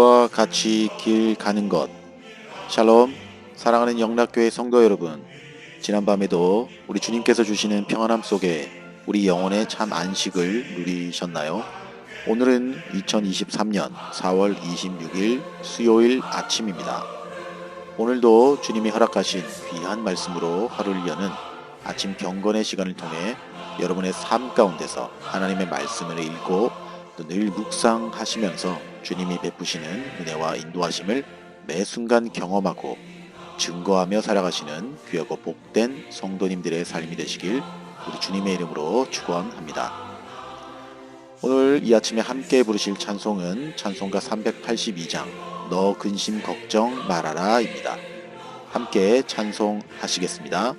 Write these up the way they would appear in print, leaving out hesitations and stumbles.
그리스도와 같이 길 가는 것. 샬롬, 사랑하는 영락교회 성도 여러분, 지난밤에도 우리 주님께서 주시는 평안함 속에 우리 영혼의 참 안식을 누리셨나요? 오늘은 2023년 4월 26일 수요일 아침입니다. 오늘도 주님이 허락하신 귀한 말씀으로 하루를 여는 아침 경건의 시간을 통해 여러분의 삶 가운데서 하나님의 말씀을 읽고 또 늘 묵상하시면서 주님이 베푸시는 은혜와 인도하심을 매 순간 경험하고 증거하며 살아가시는 귀하고 복된 성도님들의 삶이 되시길 우리 주님의 이름으로 축원합니다. 오늘 이 아침에 함께 부르실 찬송은 찬송가 382장 너 근심 걱정 말아라 입니다. 함께 찬송하시겠습니다.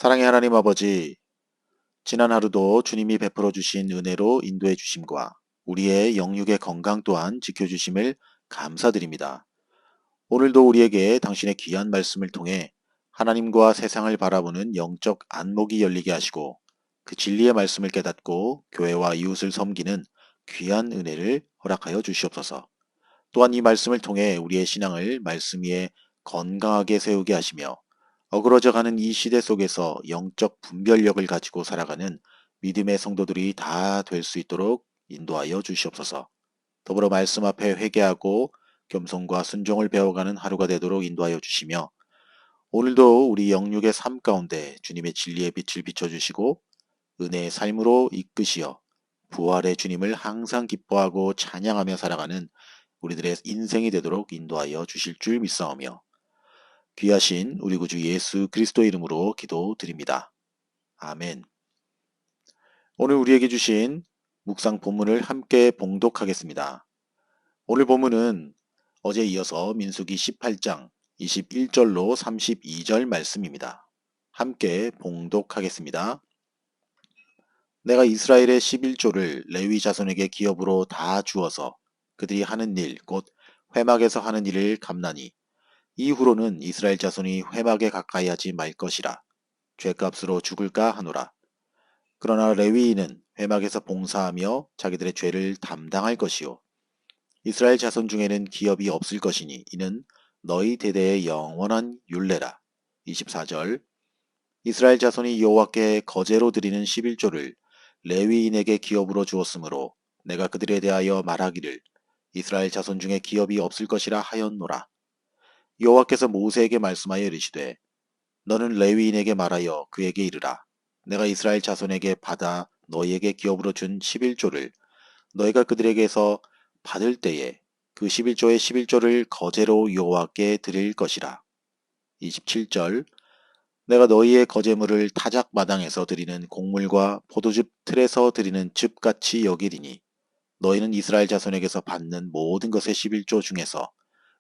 사랑의 하나님 아버지, 지난 하루도 주님이 베풀어 주신 은혜로 인도해 주심과 우리의 영육의 건강 또한 지켜주심을 감사드립니다. 오늘도 우리에게 당신의 귀한 말씀을 통해 하나님과 세상을 바라보는 영적 안목이 열리게 하시고 그 진리의 말씀을 깨닫고 교회와 이웃을 섬기는 귀한 은혜를 허락하여 주시옵소서. 또한 이 말씀을 통해 우리의 신앙을 말씀 위에 건강하게 세우게 하시며 어그러져가는 이 시대 속에서 영적 분별력을 가지고 살아가는 믿음의 성도들이 다 될 수 있도록 인도하여 주시옵소서. 더불어 말씀 앞에 회개하고 겸손과 순종을 배워가는 하루가 되도록 인도하여 주시며 오늘도 우리 영육의 삶 가운데 주님의 진리의 빛을 비춰주시고 은혜의 삶으로 이끄시어 부활의 주님을 항상 기뻐하고 찬양하며 살아가는 우리들의 인생이 되도록 인도하여 주실 줄 믿사오며 귀하신 우리 구주 예수 그리스도 이름으로 기도드립니다. 아멘. 오늘 우리에게 주신 묵상 본문을 함께 봉독하겠습니다. 오늘 본문은 어제 이어서 민수기 18장 21절로 32절 말씀입니다. 함께 봉독하겠습니다. 내가 이스라엘의 11조를 레위 자손에게 기업으로 다 주어서 그들이 하는 일 곧 회막에서 하는 일을 감나니 이후로는 이스라엘 자손이 회막에 가까이 하지 말 것이라 죄값으로 죽을까 하노라. 그러나 레위인은 회막에서 봉사하며 자기들의 죄를 담당할 것이요 이스라엘 자손 중에는 기업이 없을 것이니 이는 너희 대대의 영원한 율례라. 24절 이스라엘 자손이 여호와께 거제로 드리는 11조를 레위인에게 기업으로 주었으므로 내가 그들에 대하여 말하기를 이스라엘 자손 중에 기업이 없을 것이라 하였노라. 여호와께서 모세에게 말씀하여 이르시되 너는 레위인에게 말하여 그에게 이르라. 내가 이스라엘 자손에게 받아 너희에게 기업으로 준 11조를 너희가 그들에게서 받을 때에 그 11조의 11조를 거제로 여호와께 드릴 것이라. 27절 내가 너희의 거제물을 타작 마당에서 드리는 곡물과 포도즙 틀에서 드리는 즙같이 여기리니 너희는 이스라엘 자손에게서 받는 모든 것의 11조 중에서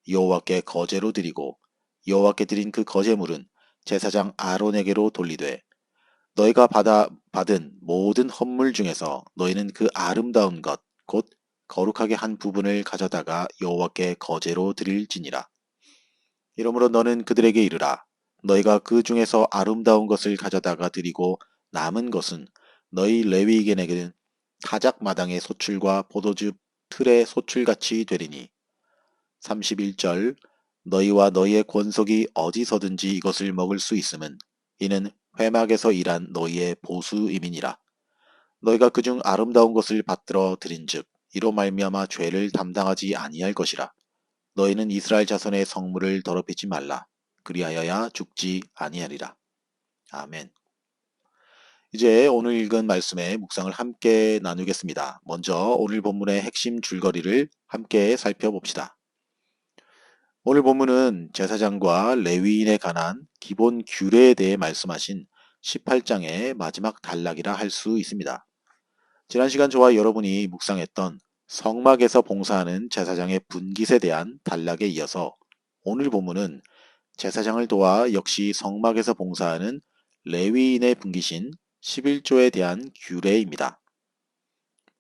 여호와께 거제로 드리고 여호와께 드린 그 거제물은 제사장 아론에게로 돌리되 너희가 받은 모든 헌물 중에서 너희는 그 아름다운 것 곧 거룩하게 한 부분을 가져다가 여호와께 거제로 드릴지니라. 이러므로 너는 그들에게 이르라. 너희가 그 중에서 아름다운 것을 가져다가 드리고 남은 것은 너희 레위인에게는 타작 마당의 소출과 포도즙 틀의 소출같이 되리니. 31절 너희와 너희의 권속이 어디서든지 이것을 먹을 수 있음은 이는 회막에서 일한 너희의 보수임이니라. 너희가 그중 아름다운 것을 받들어 드린즉 이로 말미암아 죄를 담당하지 아니할 것이라. 너희는 이스라엘 자손의 성물을 더럽히지 말라. 그리하여야 죽지 아니하리라. 아멘. 이제 오늘 읽은 말씀의 묵상을 함께 나누겠습니다. 먼저 오늘 본문의 핵심 줄거리를 함께 살펴봅시다. 오늘 본문은 제사장과 레위인에 관한 기본 규례에 대해 말씀하신 18장의 마지막 단락이라 할 수 있습니다. 지난 시간 저와 여러분이 묵상했던 성막에서 봉사하는 제사장의 분깃에 대한 단락에 이어서 오늘 본문은 제사장을 도와 역시 성막에서 봉사하는 레위인의 분깃인 11조에 대한 규례입니다.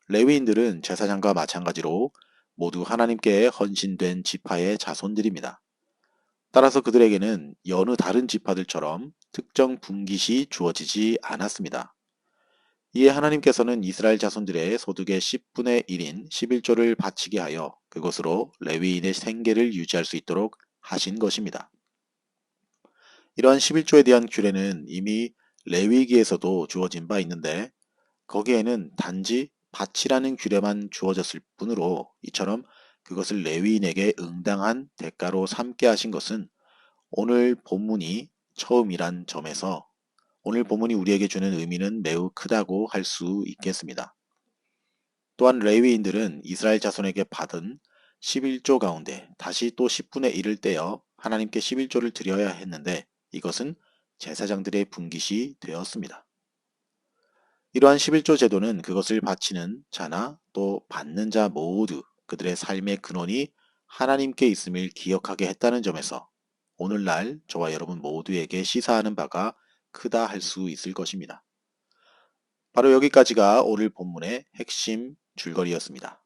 레위인들은 제사장과 마찬가지로 모두 하나님께 헌신된 지파의 자손들입니다. 따라서 그들에게는 여느 다른 지파들처럼 특정 분깃이 주어지지 않았습니다. 이에 하나님께서는 이스라엘 자손들의 소득의 10분의 1인 11조를 바치게 하여 그것으로 레위인의 생계를 유지할 수 있도록 하신 것입니다. 이러한 11조에 대한 규례는 이미 레위기에서도 주어진 바 있는데 거기에는 단지 바치라는 규례만 주어졌을 뿐으로 이처럼 그것을 레위인에게 응당한 대가로 삼게 하신 것은 오늘 본문이 처음이란 점에서 오늘 본문이 우리에게 주는 의미는 매우 크다고 할 수 있겠습니다. 또한 레위인들은 이스라엘 자손에게 받은 11조 가운데 다시 또 10분의 1을 떼어 하나님께 11조를 드려야 했는데 이것은 제사장들의 분깃이 되었습니다. 이러한 11조 제도는 그것을 바치는 자나 또 받는 자 모두 그들의 삶의 근원이 하나님께 있음을 기억하게 했다는 점에서 오늘날 저와 여러분 모두에게 시사하는 바가 크다 할 수 있을 것입니다. 바로 여기까지가 오늘 본문의 핵심 줄거리였습니다.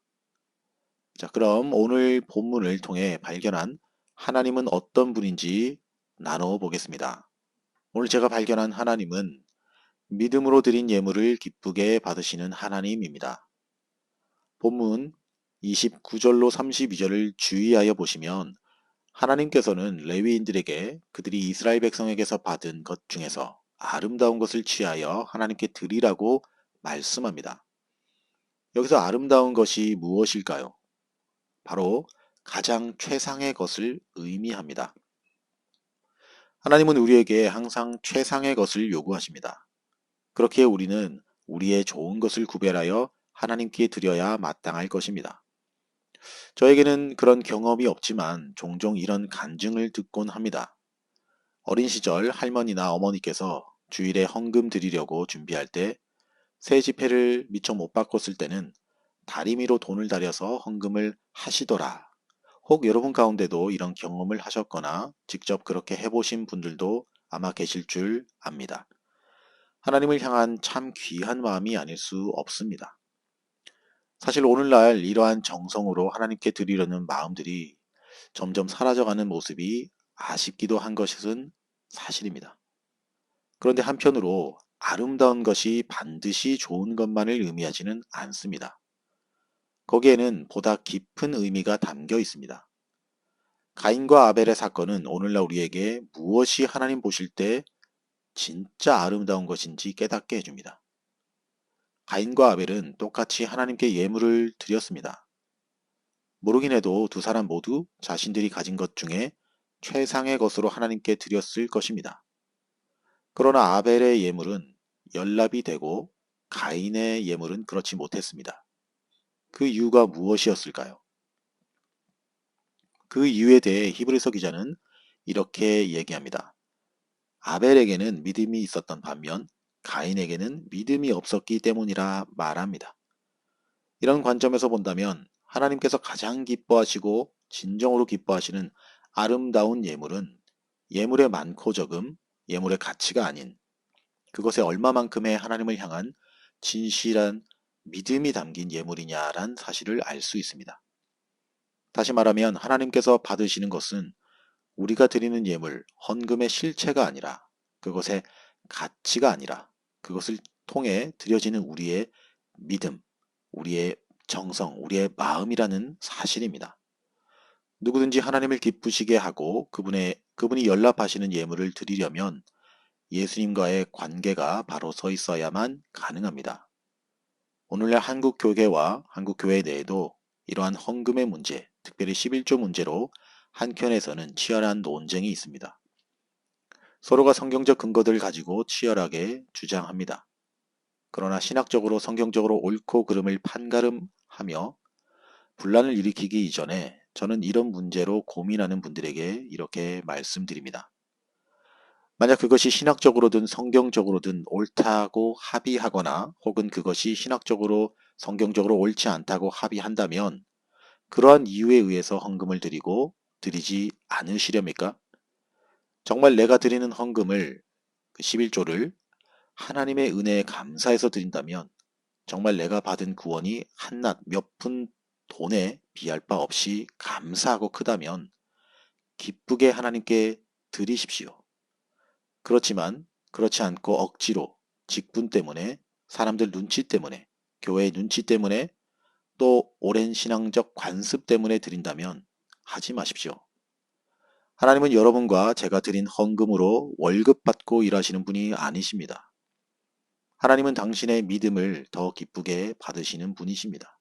자, 그럼 오늘 본문을 통해 발견한 하나님은 어떤 분인지 나눠 보겠습니다. 오늘 제가 발견한 하나님은 믿음으로 드린 예물을 기쁘게 받으시는 하나님입니다. 본문 29절로 32절을 주의하여 보시면 하나님께서는 레위인들에게 그들이 이스라엘 백성에게서 받은 것 중에서 아름다운 것을 취하여 하나님께 드리라고 말씀합니다. 여기서 아름다운 것이 무엇일까요? 바로 가장 최상의 것을 의미합니다. 하나님은 우리에게 항상 최상의 것을 요구하십니다. 그렇기에 우리는 우리의 좋은 것을 구별하여 하나님께 드려야 마땅할 것입니다. 저에게는 그런 경험이 없지만 종종 이런 간증을 듣곤 합니다. 어린 시절 할머니나 어머니께서 주일에 헌금 드리려고 준비할 때 새 지폐를 미처 못 바꿨을 때는 다리미로 돈을 다려서 헌금을 하시더라. 혹 여러분 가운데도 이런 경험을 하셨거나 직접 그렇게 해보신 분들도 아마 계실 줄 압니다. 하나님을 향한 참 귀한 마음이 아닐 수 없습니다. 사실 오늘날 이러한 정성으로 하나님께 드리려는 마음들이 점점 사라져가는 모습이 아쉽기도 한 것은 사실입니다. 그런데 한편으로 아름다운 것이 반드시 좋은 것만을 의미하지는 않습니다. 거기에는 보다 깊은 의미가 담겨 있습니다. 가인과 아벨의 사건은 오늘날 우리에게 무엇이 하나님 보실 때 진짜 아름다운 것인지 깨닫게 해줍니다. 가인과 아벨은 똑같이 하나님께 예물을 드렸습니다. 모르긴 해도 두 사람 모두 자신들이 가진 것 중에 최상의 것으로 하나님께 드렸을 것입니다. 그러나 아벨의 예물은 연납이 되고 가인의 예물은 그렇지 못했습니다. 그 이유가 무엇이었을까요? 그 이유에 대해 히브리서 기자는 이렇게 얘기합니다. 아벨에게는 믿음이 있었던 반면 가인에게는 믿음이 없었기 때문이라 말합니다. 이런 관점에서 본다면 하나님께서 가장 기뻐하시고 진정으로 기뻐하시는 아름다운 예물은 예물의 많고 적음, 예물의 가치가 아닌 그것에 얼마만큼의 하나님을 향한 진실한 믿음이 담긴 예물이냐란 사실을 알 수 있습니다. 다시 말하면 하나님께서 받으시는 것은 우리가 드리는 예물, 헌금의 실체가 아니라 그것의 가치가 아니라 그것을 통해 드려지는 우리의 믿음, 우리의 정성, 우리의 마음이라는 사실입니다. 누구든지 하나님을 기쁘시게 하고 그분이 연락하시는 예물을 드리려면 예수님과의 관계가 바로 서 있어야만 가능합니다. 오늘날 한국 교회와 한국 교회 내에도 이러한 헌금의 문제, 특별히 11조 문제로 한켠에서는 치열한 논쟁이 있습니다. 서로가 성경적 근거들을 가지고 치열하게 주장합니다. 그러나 신학적으로 성경적으로 옳고 그름을 판가름하며 분란을 일으키기 이전에 저는 이런 문제로 고민하는 분들에게 이렇게 말씀드립니다. 만약 그것이 신학적으로든 성경적으로든 옳다고 합의하거나 혹은 그것이 신학적으로 성경적으로 옳지 않다고 합의한다면 그러한 이유에 의해서 헌금을 드리고 드리지 않으시렵니까? 정말 내가 드리는 헌금을 그 11조를 하나님의 은혜에 감사해서 드린다면 정말 내가 받은 구원이 한낱 몇 푼 돈에 비할 바 없이 감사하고 크다면 기쁘게 하나님께 드리십시오. 그렇지만 그렇지 않고 억지로 직분 때문에 사람들 눈치 때문에 교회의 눈치 때문에 또 오랜 신앙적 관습 때문에 드린다면 하지 마십시오. 하나님은 여러분과 제가 드린 헌금으로 월급 받고 일하시는 분이 아니십니다. 하나님은 당신의 믿음을 더 기쁘게 받으시는 분이십니다.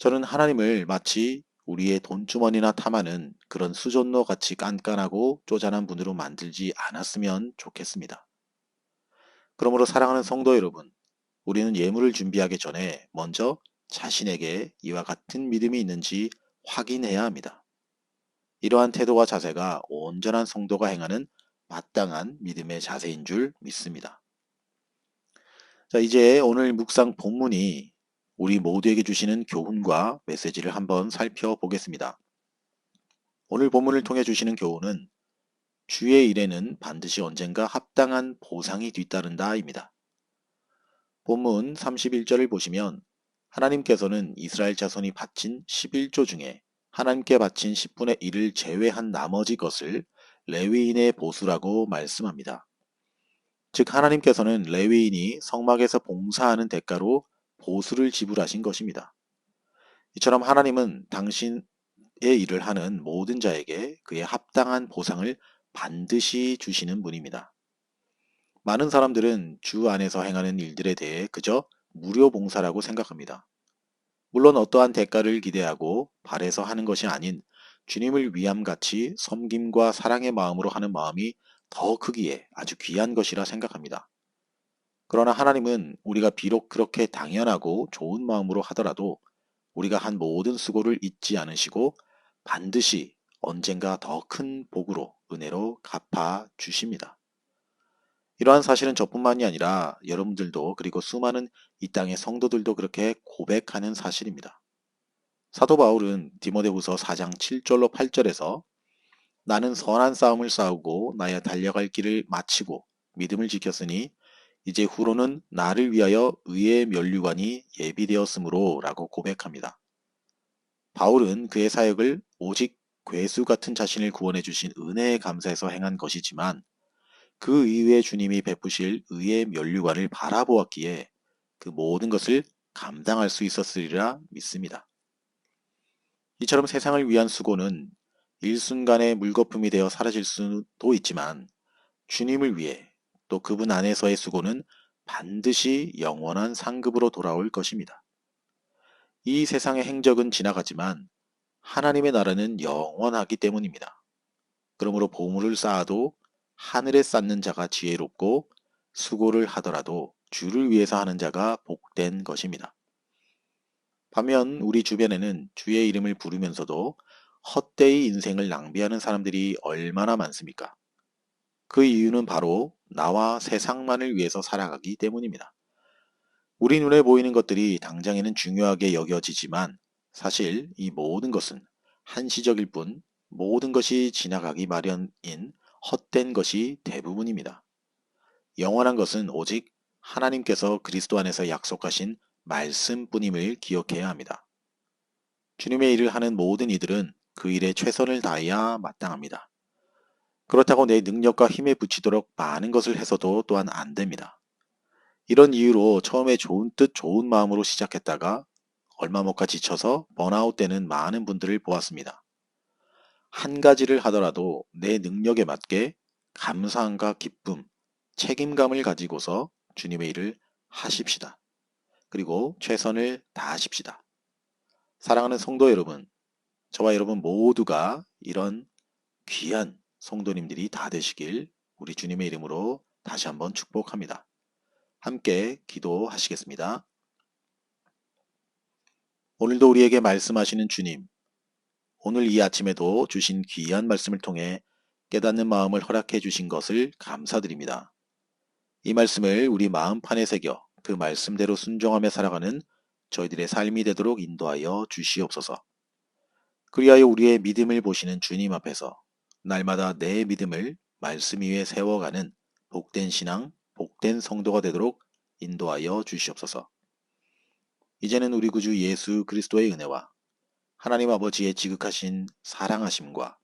저는 하나님을 마치 우리의 돈주머니나 탐하는 그런 수전노 같이 깐깐하고 쪼잔한 분으로 만들지 않았으면 좋겠습니다. 그러므로 사랑하는 성도 여러분, 우리는 예물을 준비하기 전에 먼저 자신에게 이와 같은 믿음이 있는지 확인해야 합니다. 이러한 태도와 자세가 온전한 성도가 행하는 마땅한 믿음의 자세인 줄 믿습니다. 자, 이제 오늘 묵상 본문이 우리 모두에게 주시는 교훈과 메시지를 한번 살펴보겠습니다. 오늘 본문을 통해 주시는 교훈은 주의 일에는 반드시 언젠가 합당한 보상이 뒤따른다입니다. 본문 31절을 보시면 하나님께서는 이스라엘 자손이 바친 11조 중에 하나님께 바친 10분의 1을 제외한 나머지 것을 레위인의 보수라고 말씀합니다. 즉 하나님께서는 레위인이 성막에서 봉사하는 대가로 보수를 지불하신 것입니다. 이처럼 하나님은 당신의 일을 하는 모든 자에게 그의 합당한 보상을 반드시 주시는 분입니다. 많은 사람들은 주 안에서 행하는 일들에 대해 그저 무료 봉사라고 생각합니다. 물론 어떠한 대가를 기대하고 바래서 하는 것이 아닌 주님을 위함같이 섬김과 사랑의 마음으로 하는 마음이 더 크기에 아주 귀한 것이라 생각합니다. 그러나 하나님은 우리가 비록 그렇게 당연하고 좋은 마음으로 하더라도 우리가 한 모든 수고를 잊지 않으시고 반드시 언젠가 더 큰 복으로 은혜로 갚아 주십니다. 이러한 사실은 저뿐만이 아니라 여러분들도 그리고 수많은 이 땅의 성도들도 그렇게 고백하는 사실입니다. 사도 바울은 디모데후서 4장 7절로 8절에서 나는 선한 싸움을 싸우고 나의 달려갈 길을 마치고 믿음을 지켰으니 이제 후로는 나를 위하여 의의 면류관이 예비되었으므로 라고 고백합니다. 바울은 그의 사역을 오직 괴수 같은 자신을 구원해 주신 은혜에 감사해서 행한 것이지만 그 이후에 주님이 베푸실 의의 면류관을 바라보았기에 그 모든 것을 감당할 수 있었으리라 믿습니다. 이처럼 세상을 위한 수고는 일순간의 물거품이 되어 사라질 수도 있지만 주님을 위해 또 그분 안에서의 수고는 반드시 영원한 상급으로 돌아올 것입니다. 이 세상의 행적은 지나가지만 하나님의 나라는 영원하기 때문입니다. 그러므로 보물을 쌓아도 하늘에 쌓는 자가 지혜롭고 수고를 하더라도 주를 위해서 하는 자가 복된 것입니다. 반면 우리 주변에는 주의 이름을 부르면서도 헛되이 인생을 낭비하는 사람들이 얼마나 많습니까? 그 이유는 바로 나와 세상만을 위해서 살아가기 때문입니다. 우리 눈에 보이는 것들이 당장에는 중요하게 여겨지지만 사실 이 모든 것은 한시적일 뿐 모든 것이 지나가기 마련인 헛된 것이 대부분입니다. 영원한 것은 오직 하나님께서 그리스도 안에서 약속하신 말씀뿐임을 기억해야 합니다. 주님의 일을 하는 모든 이들은 그 일에 최선을 다해야 마땅합니다. 그렇다고 내 능력과 힘에 부치도록 많은 것을 해서도 또한 안 됩니다. 이런 이유로 처음에 좋은 뜻 좋은 마음으로 시작했다가 얼마 못 가 지쳐서 번아웃 되는 많은 분들을 보았습니다. 한 가지를 하더라도 내 능력에 맞게 감사함과 기쁨, 책임감을 가지고서 주님의 일을 하십시다. 그리고 최선을 다하십시다. 사랑하는 성도 여러분, 저와 여러분 모두가 이런 귀한 성도님들이 다 되시길 우리 주님의 이름으로 다시 한번 축복합니다. 함께 기도하시겠습니다. 오늘도 우리에게 말씀하시는 주님, 오늘 이 아침에도 주신 귀한 말씀을 통해 깨닫는 마음을 허락해 주신 것을 감사드립니다. 이 말씀을 우리 마음판에 새겨 그 말씀대로 순종하며 살아가는 저희들의 삶이 되도록 인도하여 주시옵소서. 그리하여 우리의 믿음을 보시는 주님 앞에서 날마다 내 믿음을 말씀 위에 세워가는 복된 신앙, 복된 성도가 되도록 인도하여 주시옵소서. 이제는 우리 구주 예수 그리스도의 은혜와 하나님 아버지의 지극하신 사랑하심과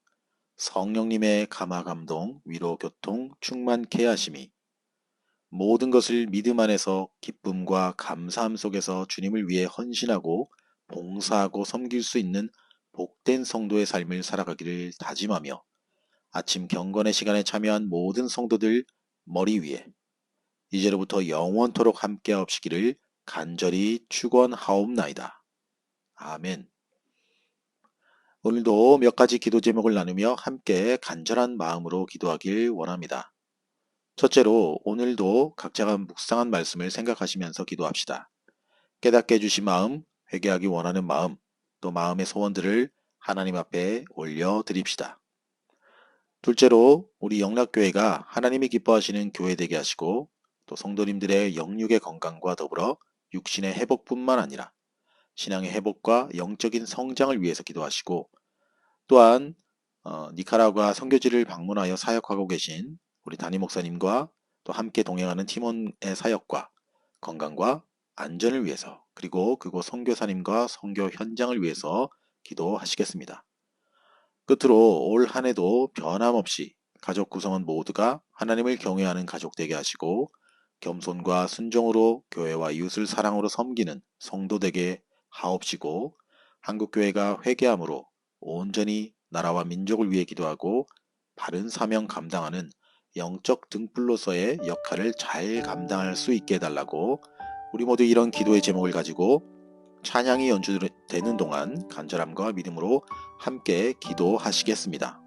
성령님의 감화감동, 위로, 교통, 충만케 하심이 모든 것을 믿음 안에서 기쁨과 감사함 속에서 주님을 위해 헌신하고 봉사하고 섬길 수 있는 복된 성도의 삶을 살아가기를 다짐하며 아침 경건의 시간에 참여한 모든 성도들 머리 위에 이제로부터 영원토록 함께하옵시기를 간절히 축원하옵나이다. 아멘. 오늘도 몇 가지 기도 제목을 나누며 함께 간절한 마음으로 기도하길 원합니다. 첫째로 오늘도 각자가 묵상한 말씀을 생각하시면서 기도합시다. 깨닫게 해주신 마음, 회개하기 원하는 마음, 또 마음의 소원들을 하나님 앞에 올려드립시다. 둘째로 우리 영락교회가 하나님이 기뻐하시는 교회 되게 하시고 또 성도님들의 영육의 건강과 더불어 육신의 회복뿐만 아니라 신앙의 회복과 영적인 성장을 위해서 기도하시고 또한 니카라과 선교지를 방문하여 사역하고 계신 우리 담임 목사님과 또 함께 동행하는 팀원의 사역과 건강과 안전을 위해서 그리고 그곳 선교사님과 선교 현장을 위해서 기도하시겠습니다. 끝으로 올 한 해도 변함없이 가족 구성원 모두가 하나님을 경외하는 가족 되게 하시고 겸손과 순종으로 교회와 이웃을 사랑으로 섬기는 성도 되게 하옵시고 한국교회가 회개함으로 온전히 나라와 민족을 위해 기도하고 바른 사명 감당하는 영적 등불로서의 역할을 잘 감당할 수 있게 해달라고 우리 모두 이런 기도의 제목을 가지고 찬양이 연주되는 동안 간절함과 믿음으로 함께 기도하시겠습니다.